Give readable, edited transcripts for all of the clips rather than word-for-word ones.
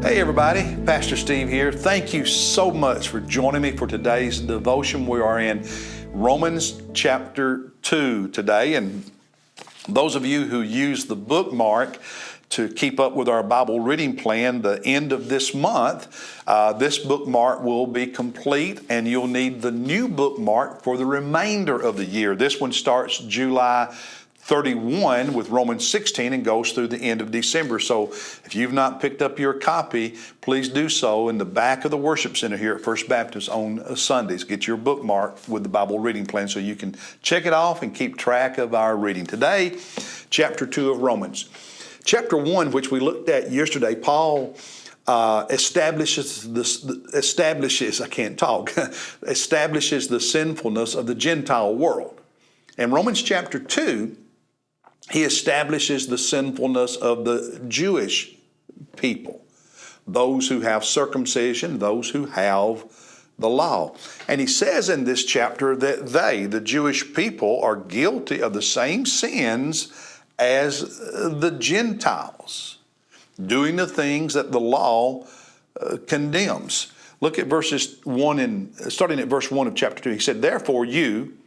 Hey everybody, Pastor Steve here. Thank you so much for joining me for today's devotion. We are in Romans chapter 2 today, and those of you who use the bookmark to keep up with our Bible reading plan, the end of this month, this bookmark will be complete, and you'll need the new bookmark for the remainder of the year. This one starts July 31 with Romans 16 and goes through the end of December. So if you've not picked up your copy, please do so in the back of the worship center here at First Baptist on Sundays. Get your bookmark with the Bible reading plan so you can check it off and keep track of our reading. Today, chapter 2 of Romans. Chapter 1, which we looked at yesterday, Paul establishes the sinfulness of the Gentile world. In Romans chapter 2, he establishes the sinfulness of the Jewish people, those who have circumcision, those who have the law. And he says in this chapter that the Jewish people, are guilty of the same sins as the Gentiles, doing the things that the law condemns. Look at starting at verse 1 of chapter 2. He said, "Therefore you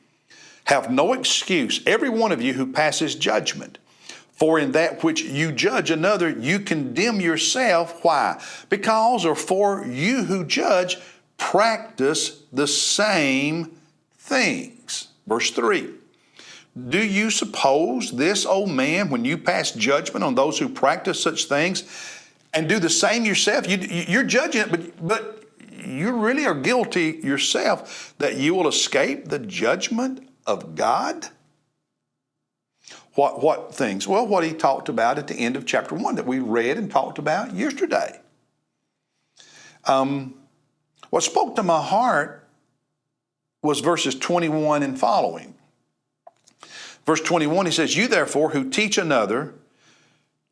have no excuse, every one of you who passes judgment. For in that which you judge another, you condemn yourself." Why? Because, or for you who judge, practice the same things. Verse 3. "Do you suppose this, O man, when you pass judgment on those who practice such things and do the same yourself?" You're judging it, but you really are guilty yourself, "that you will escape the judgment of God?" What things? Well, what he talked about at the end of chapter 1 that we read and talked about yesterday. What spoke to my heart was verses 21 and following. Verse 21, he says, "You therefore who teach another,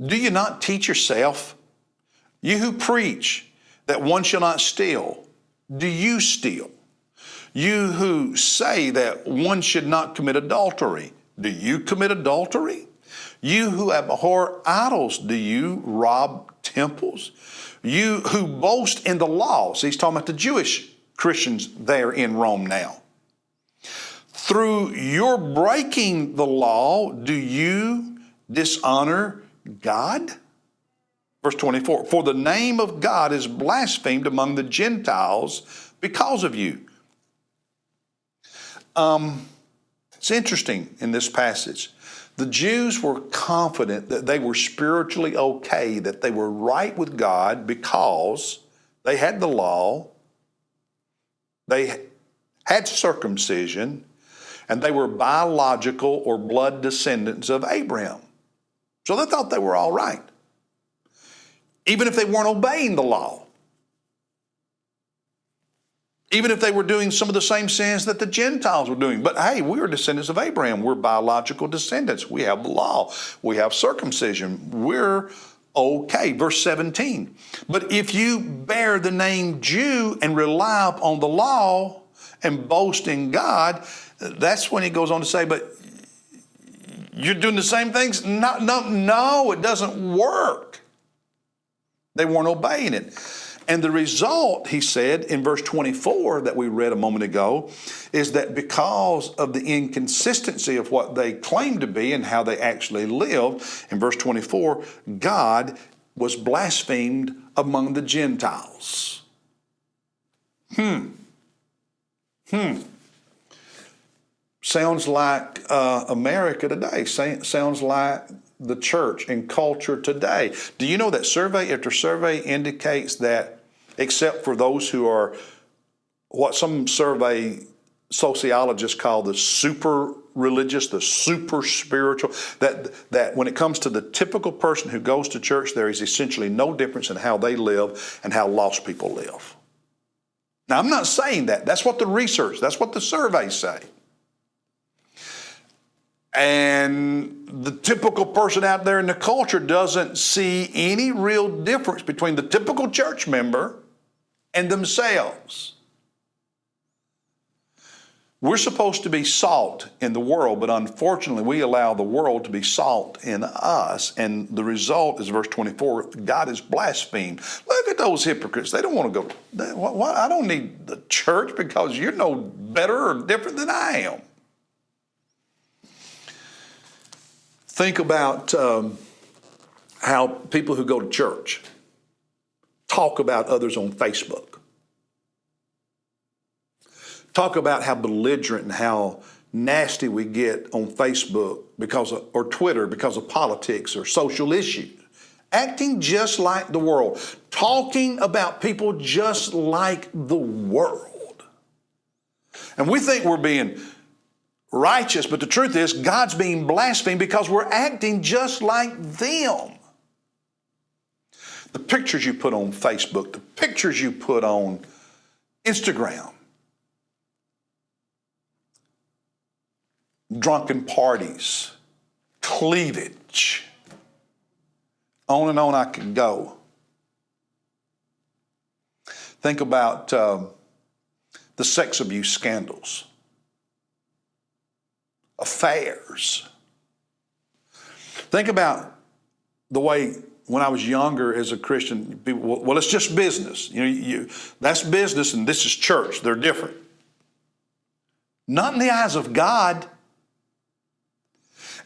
do you not teach yourself? You who preach that one shall not steal, do you steal? You who say that one should not commit adultery, do you commit adultery? You who abhor idols, do you rob temples? You who boast in the law," so he's talking about the Jewish Christians there in Rome now, "through your breaking the law, do you dishonor God?" Verse 24, "For the name of God is blasphemed among the Gentiles because of you." It's interesting in this passage. The Jews were confident that they were spiritually okay, that they were right with God because they had the law, they had circumcision, and they were biological or blood descendants of Abraham. So they thought they were all right, even if they weren't obeying the law. Even if they were doing some of the same sins that the Gentiles were doing. But hey, we are descendants of Abraham. We're biological descendants. We have the law. We have circumcision. We're okay. Verse 17. "But if you bear the name Jew and rely upon the law and boast in God," that's when he goes on to say, "But you're doing the same things?" No, it doesn't work. They weren't obeying it. And the result, he said in verse 24 that we read a moment ago, is that because of the inconsistency of what they claimed to be and how they actually lived, in verse 24, God was blasphemed among the Gentiles. Sounds like America today. Sounds like the church and culture today. Do you know that survey after survey indicates that, except for those who are what some survey sociologists call the super religious, the super spiritual, that when it comes to the typical person who goes to church, there is essentially no difference in how they live and how lost people live. Now, I'm not saying that. That's what the surveys say. And the typical person out there in the culture doesn't see any real difference between the typical church member and themselves. We're supposed to be salt in the world, but unfortunately we allow the world to be salt in us. And the result is verse 24, God is blasphemed. Look at those hypocrites. They don't want to go, I don't need the church because you're no better or different than I am. Think about how people who go to church talk about others on Facebook. Talk about how belligerent and how nasty we get on Facebook or Twitter because of politics or social issues. Acting just like the world. Talking about people just like the world. And we think we're being righteous, but the truth is God's being blasphemed because we're acting just like them. The pictures you put on Facebook, the pictures you put on Instagram, drunken parties, cleavage, on and on I could go. Think about the sex abuse scandals, affairs. Think about the way when I was younger as a Christian, people, well, it's just business. That's business and this is church. They're different. Not in the eyes of God.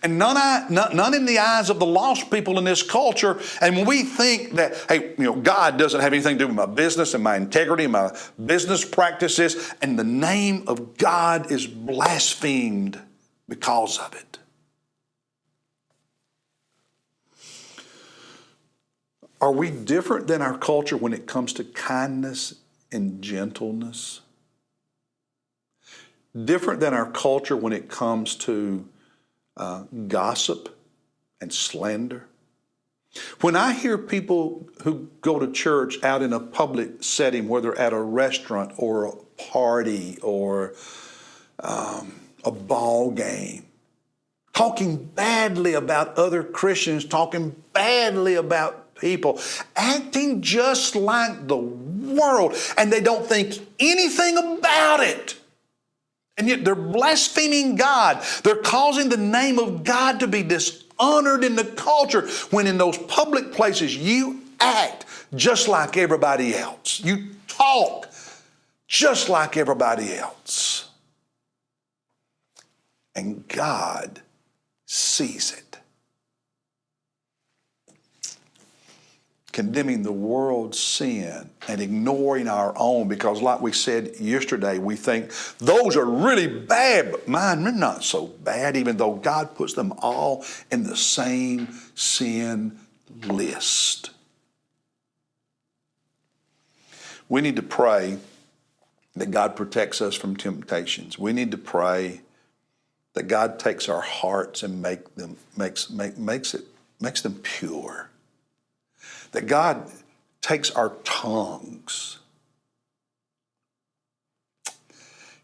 And none in the eyes of the lost people in this culture. And when we think that, hey, God doesn't have anything to do with my business and my integrity and my business practices, and the name of God is blasphemed because of it. Are we different than our culture when it comes to kindness and gentleness? Different than our culture when it comes to gossip and slander? When I hear people who go to church out in a public setting, whether at a restaurant or a party or a ball game, talking badly about other Christians, talking badly about people, acting just like the world, and they don't think anything about it. And yet they're blaspheming God. They're causing the name of God to be dishonored in the culture when in those public places you act just like everybody else. You talk just like everybody else. And God sees it. Condemning the world's sin and ignoring our own, because like we said yesterday, we think those are really bad, but mine are not so bad, even though God puts them all in the same sin list. We need to pray that God protects us from temptations. We need to pray that God takes our hearts and makes them pure. That God takes our tongues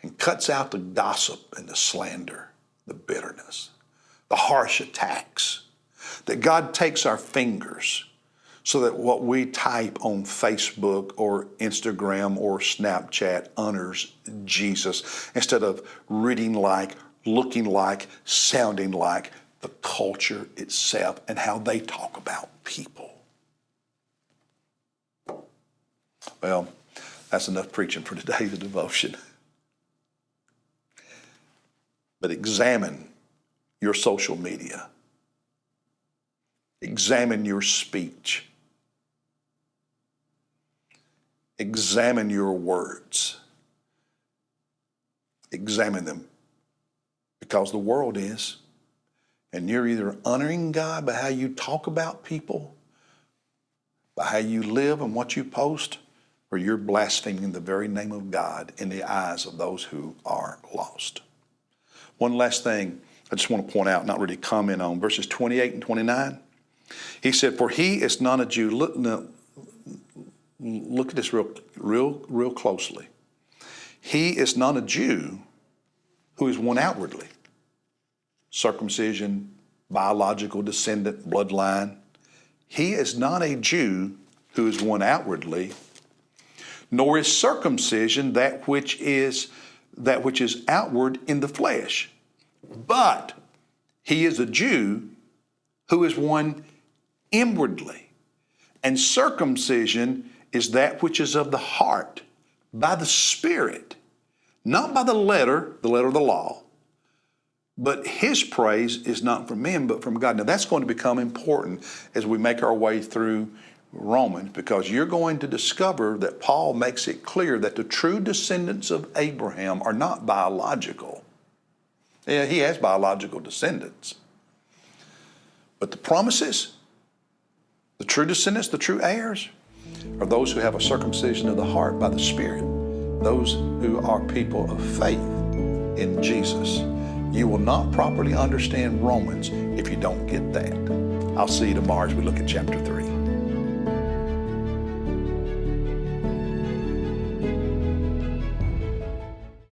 and cuts out the gossip and the slander, the bitterness, the harsh attacks. That God takes our fingers so that what we type on Facebook or Instagram or Snapchat honors Jesus instead of reading like, looking like, sounding like the culture itself and how they talk about people. Well, that's enough preaching for today, the devotion. But examine your social media. Examine your speech. Examine your words. Examine them. Because the world is. And you're either honoring God by how you talk about people, by how you live and what you post, or you're blaspheming the very name of God in the eyes of those who are lost. One last thing I just want to point out, not really comment on, verses 28 and 29. He said, for he is not a Jew. Look at this real closely. He is not a Jew who is one outwardly. Circumcision, biological descendant, bloodline. He is not a Jew who is one outwardly, nor is circumcision that which is outward in the flesh. But he is a Jew who is one inwardly. And circumcision is that which is of the heart, by the Spirit, not by the letter of the law. But his praise is not from men, but from God. Now that's going to become important as we make our way through Romans, because you're going to discover that Paul makes it clear that the true descendants of Abraham are not biological. Yeah, he has biological descendants. But the promises, the true descendants, the true heirs, are those who have a circumcision of the heart by the Spirit, those who are people of faith in Jesus. You will not properly understand Romans if you don't get that. I'll see you tomorrow as we look at chapter 3.